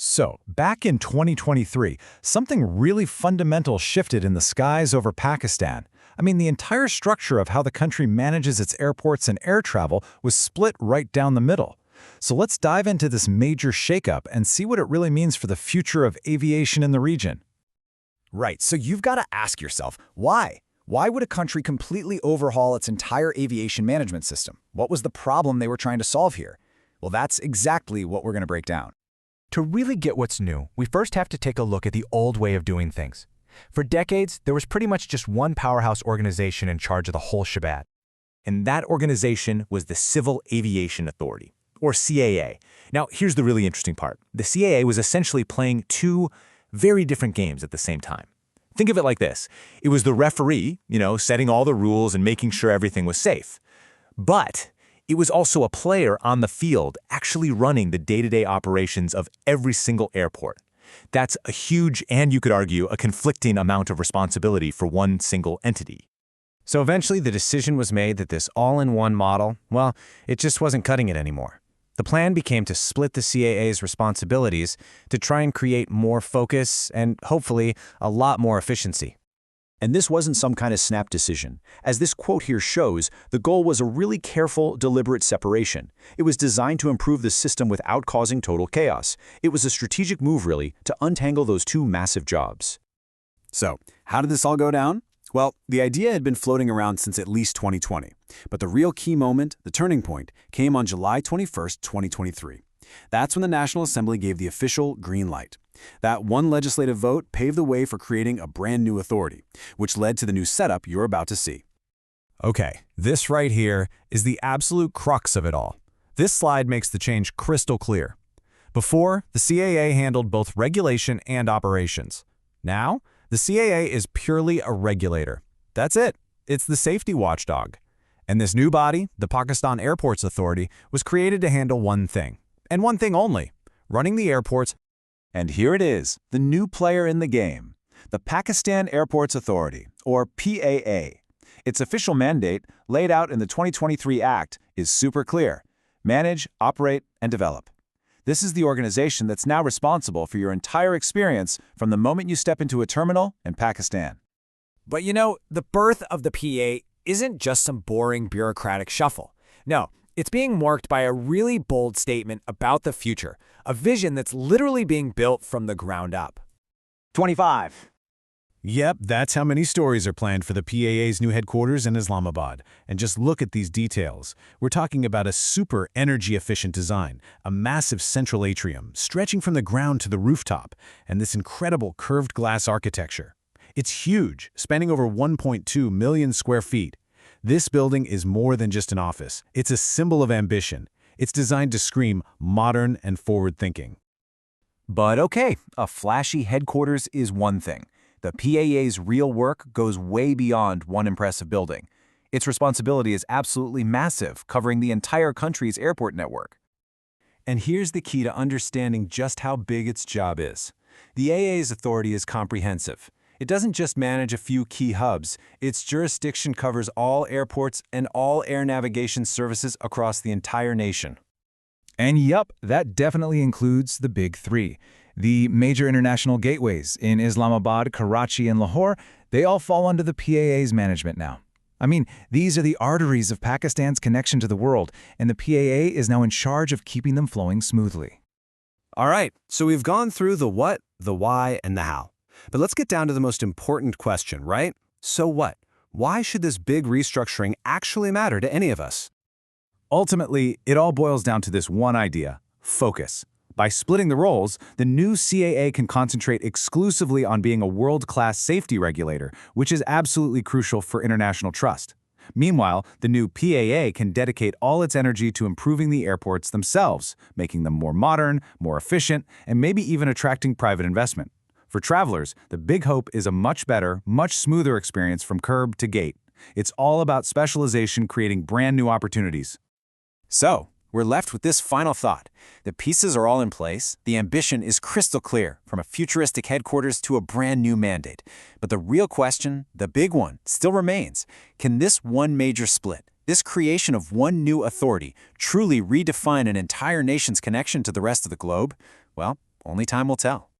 So, back in 2023, something really fundamental shifted in the skies over Pakistan. I mean, the entire structure of how the country manages its airports and air travel was split right down the middle. So let's dive into this major shakeup and see what it really means for the future of aviation in the region. Right, so you've got to ask yourself, why? Why would a country completely overhaul its entire aviation management system? What was the problem they were trying to solve here? Well, that's exactly what we're going to break down. To really get what's new, we first have to take a look at the old way of doing things. For decades, there was pretty much just one powerhouse organization in charge of the whole shebang. And that organization was the Civil Aviation Authority, or CAA. Now, here's the really interesting part. The CAA was essentially playing two very different games at the same time. Think of it like this. It was the referee, setting all the rules and making sure everything was safe. But it was also a player on the field actually running the day-to-day operations of every single airport. That's a huge, and you could argue, a conflicting amount of responsibility for one single entity. So eventually the decision was made that this all-in-one model, well, it just wasn't cutting it anymore. The plan became to split the CAA's responsibilities to try and create more focus and, hopefully, a lot more efficiency. And this wasn't some kind of snap decision. As this quote here shows, the goal was a really careful, deliberate separation. It was designed to improve the system without causing total chaos. It was a strategic move, really, to untangle those two massive jobs. So, how did this all go down? Well, the idea had been floating around since at least 2020. But the real key moment, the turning point, came on July 21st, 2023. That's when the National Assembly gave the official green light. That one legislative vote paved the way for creating a brand new authority, which led to the new setup you're about to see. Okay, this right here is the absolute crux of it all. This slide makes the change crystal clear. Before, the CAA handled both regulation and operations. Now, the CAA is purely a regulator. That's it. It's the safety watchdog. And this new body, the Pakistan Airports Authority, was created to handle one thing, and one thing only: running the airports. And here it is, the new player in the game, the Pakistan Airports Authority, or PAA. Its official mandate, laid out in the 2023 Act, is super clear: manage, operate, and develop. This is the organization that's now responsible for your entire experience from the moment you step into a terminal in Pakistan. But the birth of the PAA isn't just some boring bureaucratic shuffle. No, it's being marked by a really bold statement about the future, a vision that's literally being built from the ground up. 25. Yep, that's how many stories are planned for the PAA's new headquarters in Islamabad. And just look at these details. We're talking about a super energy-efficient design, a massive central atrium stretching from the ground to the rooftop, and this incredible curved glass architecture. It's huge, spanning over 1.2 million square feet. This building is more than just an office. It's a symbol of ambition. It's designed to scream modern and forward-thinking. But okay, a flashy headquarters is one thing. The PAA's real work goes way beyond one impressive building. Its responsibility is absolutely massive, covering the entire country's airport network. And here's the key to understanding just how big its job is. The AA's authority is comprehensive. It doesn't just manage a few key hubs. Its jurisdiction covers all airports and all air navigation services across the entire nation. And yup, that definitely includes the big three. The major international gateways in Islamabad, Karachi, and Lahore, they all fall under the PAA's management now. I mean, these are the arteries of Pakistan's connection to the world, and the PAA is now in charge of keeping them flowing smoothly. All right, so we've gone through the what, the why, and the how. But let's get down to the most important question, right? So what? Why should this big restructuring actually matter to any of us? Ultimately, it all boils down to this one idea: focus. By splitting the roles, the new CAA can concentrate exclusively on being a world-class safety regulator, which is absolutely crucial for international trust. Meanwhile, the new PAA can dedicate all its energy to improving the airports themselves, making them more modern, more efficient, and maybe even attracting private investment. For travelers, the big hope is a much better, much smoother experience from curb to gate. It's all about specialization creating brand new opportunities. So, we're left with this final thought. The pieces are all in place. The ambition is crystal clear, from a futuristic headquarters to a brand new mandate. But the real question, the big one, still remains. Can this one major split, this creation of one new authority, truly redefine an entire nation's connection to the rest of the globe? Well, only time will tell.